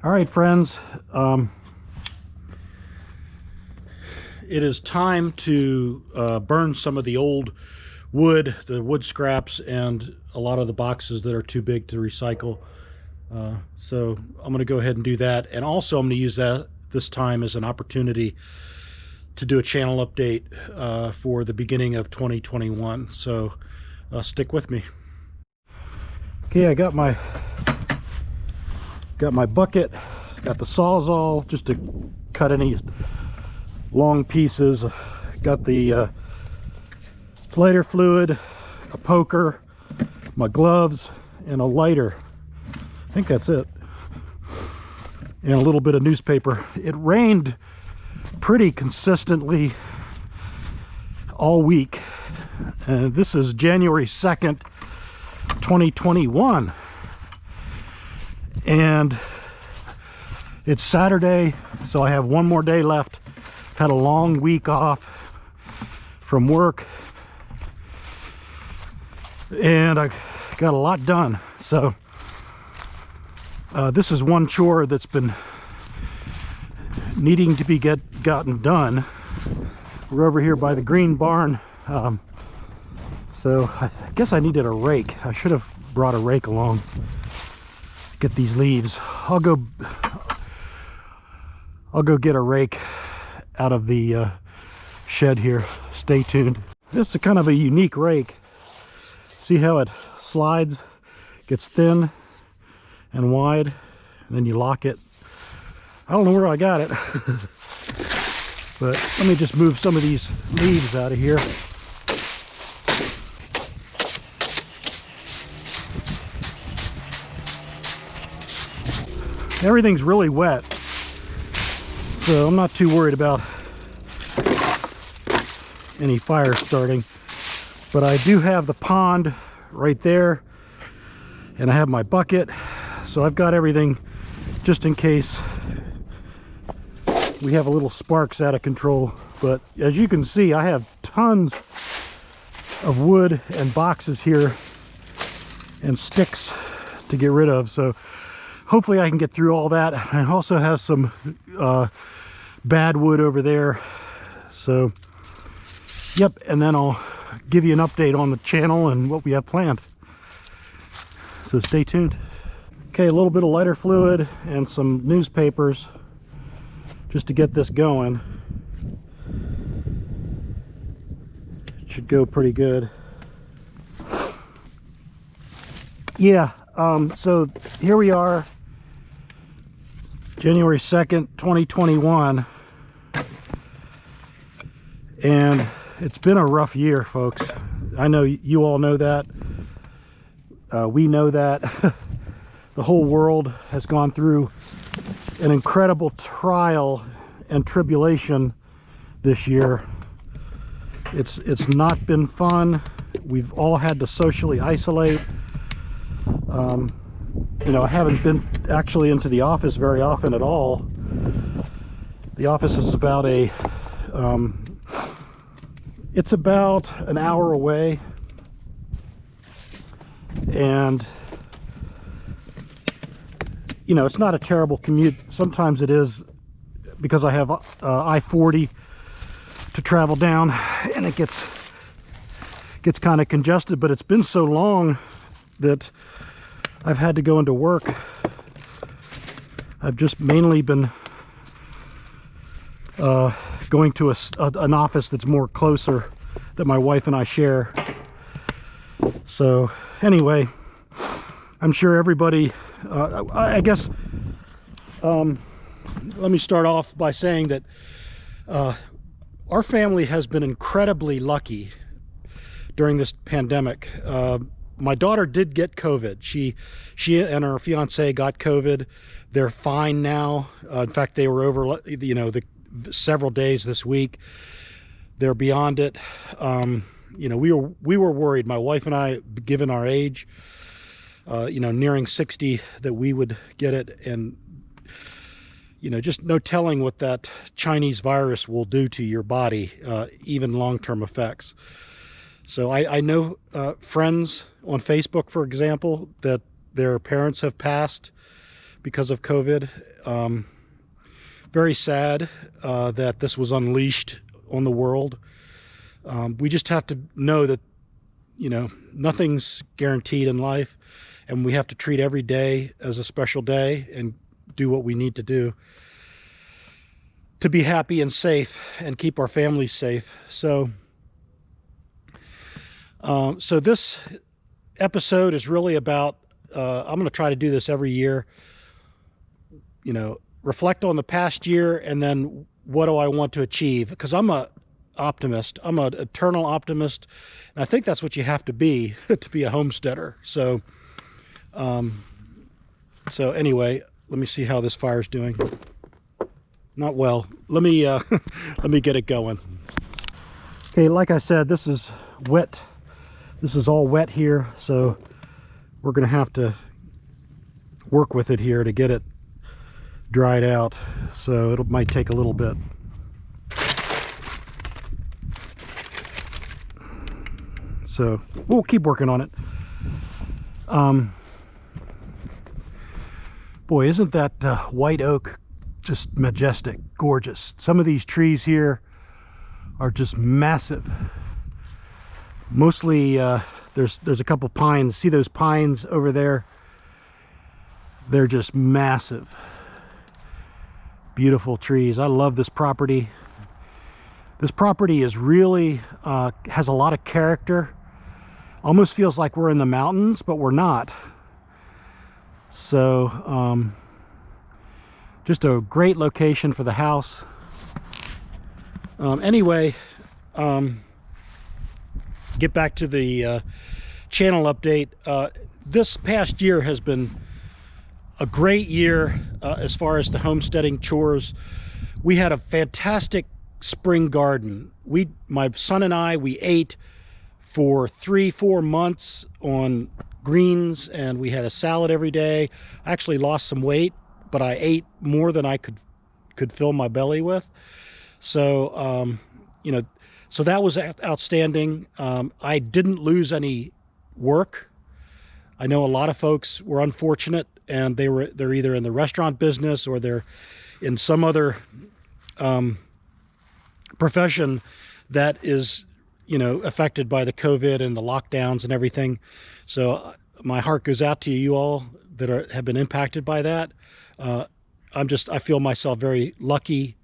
All right, friends, it is time to burn some of the old wood, the wood scraps, and a lot of the boxes that are too big to recycle. So I'm going to go ahead and do that, and also I'm going to use that this time as an opportunity to do a channel update for the beginning of 2021. So stick with me. Okay, I got my bucket, got the Sawzall just to cut any long pieces, got the lighter fluid, a poker, my gloves, and a lighter. I think that's it, and a little bit of newspaper. It rained pretty consistently all week, and this is January 2nd, 2021, and it's Saturday, so I have one more day left. I've had a long week off from work, and I got a lot done. So this is one chore that's been needing to be gotten done. We're over here by the green barn, so I guess I needed a rake. I should have brought a rake along to get these leaves. I'll go get a rake out of the shed here. Stay tuned. This is kind of a unique rake. See how it slides, gets thin and wide, and then you lock it. I don't know where I got it, but let me just move some of these leaves out of here. Everything's really wet, so I'm not too worried about any fire starting. But I do have the pond right there, and I have my bucket, so I've got everything just in case we have a little sparks out of control. But as you can see, I have tons of wood and boxes here and sticks to get rid of, so hopefully I can get through all that. I also have some bad wood over there, so yep, and then I'll give you an update on the channel and what we have planned, so stay tuned. Okay, a little bit of lighter fluid and some newspapers just to get this going. It should go pretty good. Yeah, so here we are, January 2nd, 2021, and it's been a rough year, folks. I know you all know that. We know that. The whole world has gone through an incredible trial and tribulation this year. It's not been fun. We've all had to socially isolate. You know, I haven't been actually into the office very often at all. The office is about it's about an hour away, and you know, it's not a terrible commute. Sometimes it is, because I have I-40 to travel down, and it gets kind of congested. But it's been so long that I've had to go into work. I've just mainly been going to an office that's more closer, that my wife and I share. So anyway, I'm sure everybody, I guess, let me start off by saying that our family has been incredibly lucky during this pandemic. My daughter did get COVID. She and her fiance got COVID. They're fine now. In fact, they were over, you know, the several days this week. They're beyond it. You know, we were worried, my wife and I, given our age, you know, nearing 60, that we would get it, and you know, just no telling what that Chinese virus will do to your body, even long-term effects. So I know friends on Facebook, for example, that their parents have passed because of COVID. Very sad that this was unleashed on the world. We just have to know that, you know, nothing's guaranteed in life, and we have to treat every day as a special day and do what we need to do to be happy and safe and keep our families safe. So this episode is really about, I'm going to try to do this every year, you know, reflect on the past year, and then what do I want to achieve? Because I'm a optimist. I'm an eternal optimist, and I think that's what you have to be a homesteader. So anyway, let me see how this fire's doing. Not well. Let me let me get it going. Okay, like I said, this is wet. This is all wet here, so we're gonna have to work with it here to get it dried out. So it might take a little bit. So we'll keep working on it. Boy, isn't that white oak just majestic, gorgeous. Some of these trees here are just massive. Mostly there's a couple pines. See those pines over there? They're just massive, beautiful trees. I love this property. This property is really has a lot of character. Almost feels like we're in the mountains, but we're not. So just a great location for the house. Anyway, get back to the channel update. This past year has been a great year as far as the homesteading chores. We had a fantastic spring garden. My son and I, we ate for 3-4 months on greens, and we had a salad every day. I actually lost some weight, but I ate more than I could fill my belly with. So you know, so that was outstanding. I didn't lose any work. I know a lot of folks were unfortunate, and they're either in the restaurant business or they're in some other profession that is, you know, affected by the COVID and the lockdowns and everything. So my heart goes out to you all that have been impacted by that. I feel myself very lucky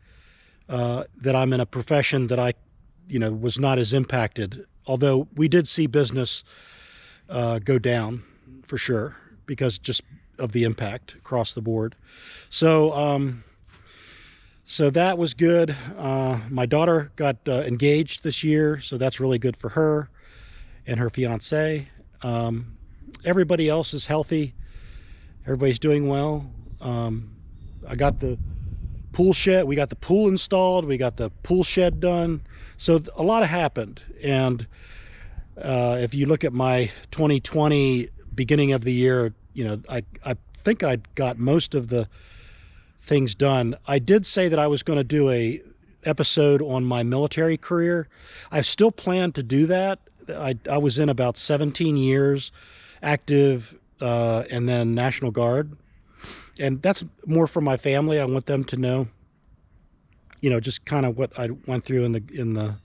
that I'm in a profession that I, you know, was not as impacted. Although we did see business go down for sure because just of the impact across the board. So so that was good. My daughter got engaged this year, so that's really good for her and her fiance. Everybody else is healthy. Everybody's doing well. I got the pool shed. We got the pool installed. We got the pool shed done. So a lot happened. And if you look at my 2020 beginning of the year, you know, I think I got most of the things done. I did say that I was going to do a episode on my military career. I still plan to do that. I was in about 17 years active, and then National Guard, and that's more for my family. I want them to know, you know, just kind of what I went through in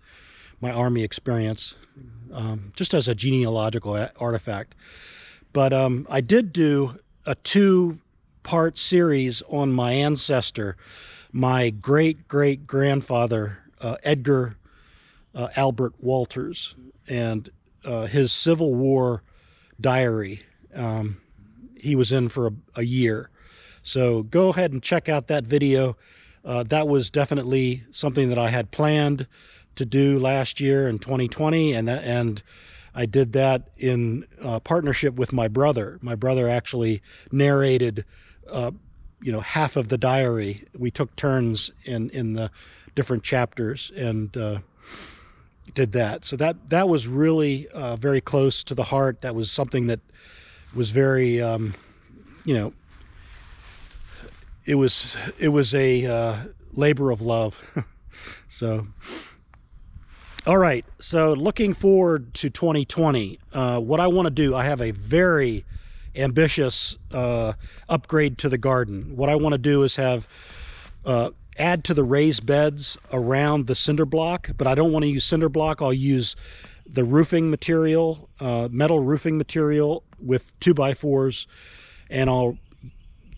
my Army experience, just as a genealogical artifact. But I did do a 2-part series on my ancestor, my great-great-grandfather, Edgar Albert Walters, and his Civil War diary. He was in for a year. So go ahead and check out that video. That was definitely something that I had planned to do last year in 2020, and I did that in partnership with my brother. My brother actually narrated you know, half of the diary. We took turns in the different chapters and did that. So that was really very close to the heart. That was something that was very you know, it was a labor of love. So all right, so looking forward to 2020, what I want to do, I have a very ambitious upgrade to the garden. What I want to do is have add to the raised beds around the cinder block, but I don't want to use cinder block. I'll use the roofing material, metal roofing material with 2x4s, and I'll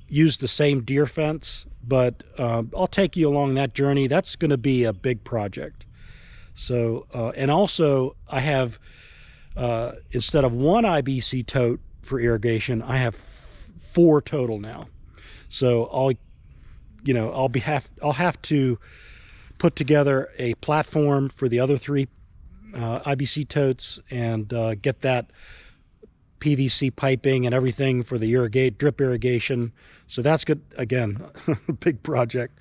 use the same deer fence, but I'll take you along that journey. That's going to be a big project. So, and also I have, instead of one IBC tote for irrigation, I have 4 total now. So I'll have to put together a platform for the other 3 IBC totes and get that PVC piping and everything for the drip irrigation. So that's good. Again, a big project,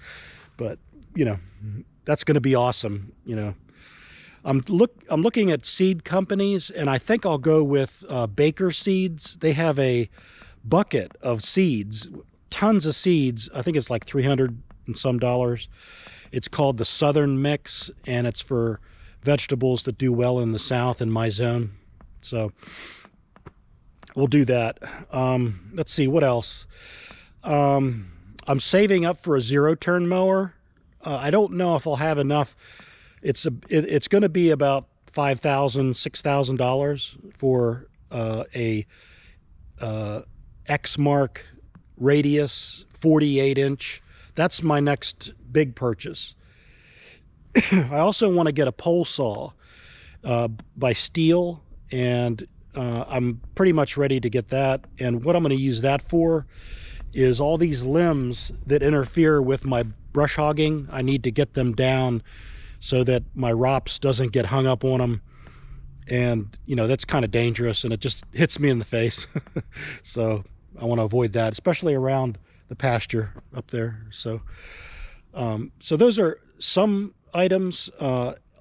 but that's going to be awesome. I'm looking at seed companies, and I think I'll go with Baker Seeds. They have a bucket of seeds, tons of seeds. I think it's like $300 and some. It's called the Southern Mix, and it's for vegetables that do well in the South in my zone. So we'll do that. Let's see what else. I'm saving up for a 0-turn mower. I don't know if I'll have enough. It's going to be about $5,000, $6,000 for a Exmark radius 48-inch. That's my next big purchase. I also want to get a pole saw by Steel, and I'm pretty much ready to get that. And what I'm going to use that for is all these limbs that interfere with my brush hogging. I need to get them down so that my ROPS doesn't get hung up on them. And that's kind of dangerous, and it just hits me in the face. So I want to avoid that, especially around the pasture up there. So so those are some items.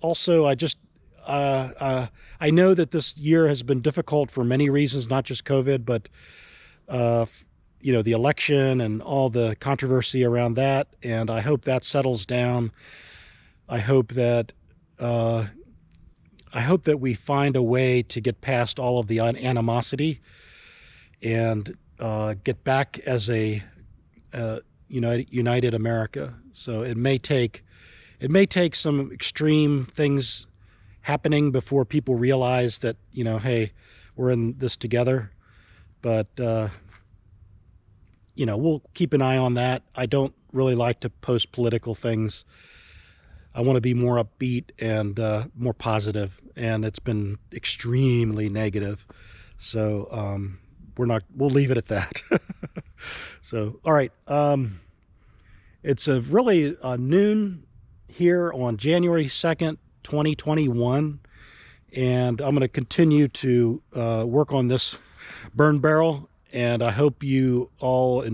Also, I know that this year has been difficult for many reasons, not just COVID, but the election and all the controversy around that. And I hope that settles down. I hope that we find a way to get past all of the animosity and get back as a united America. So it may take some extreme things happening before people realize that, hey, we're in this together. But we'll keep an eye on that. I don't really like to post political things. I want to be more upbeat and more positive, and it's been extremely negative. So we'll leave it at that. So, all right. It's really noon here on January 2nd, 2021. And I'm going to continue to work on this burn barrel. And I hope you all have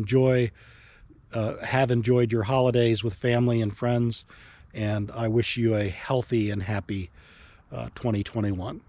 enjoyed your holidays with family and friends. And I wish you a healthy and happy 2021.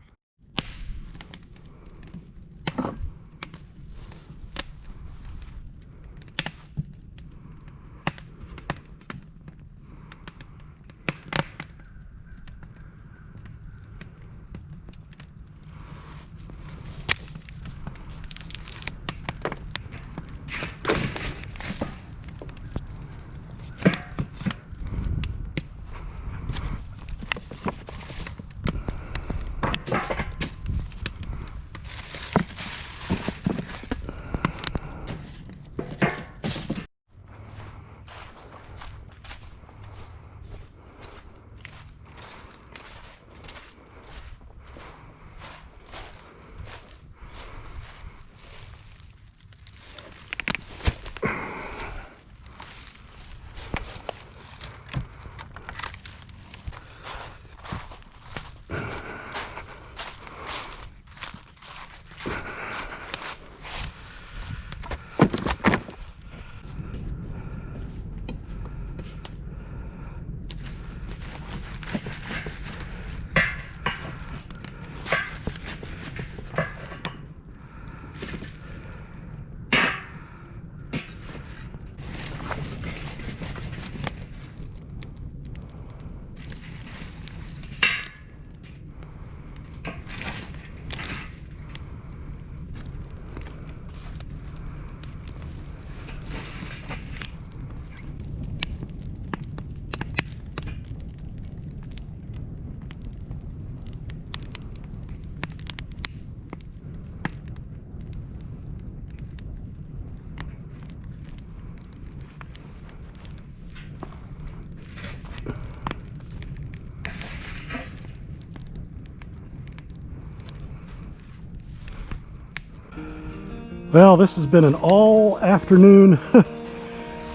Well, this has been an all afternoon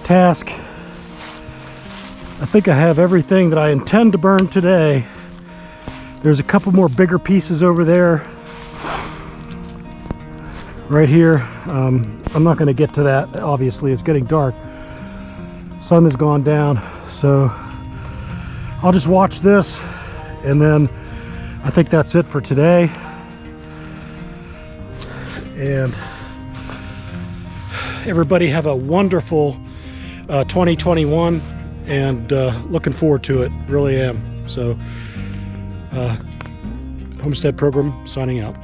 task. I think I have everything that I intend to burn today. There's a couple more bigger pieces over there. Right here. I'm not going to get to that, obviously. It's getting dark. Sun has gone down, so I'll just watch this, and then I think that's it for today. And everybody have a wonderful 2021, and looking forward to it, really am. So Homestead Program signing out.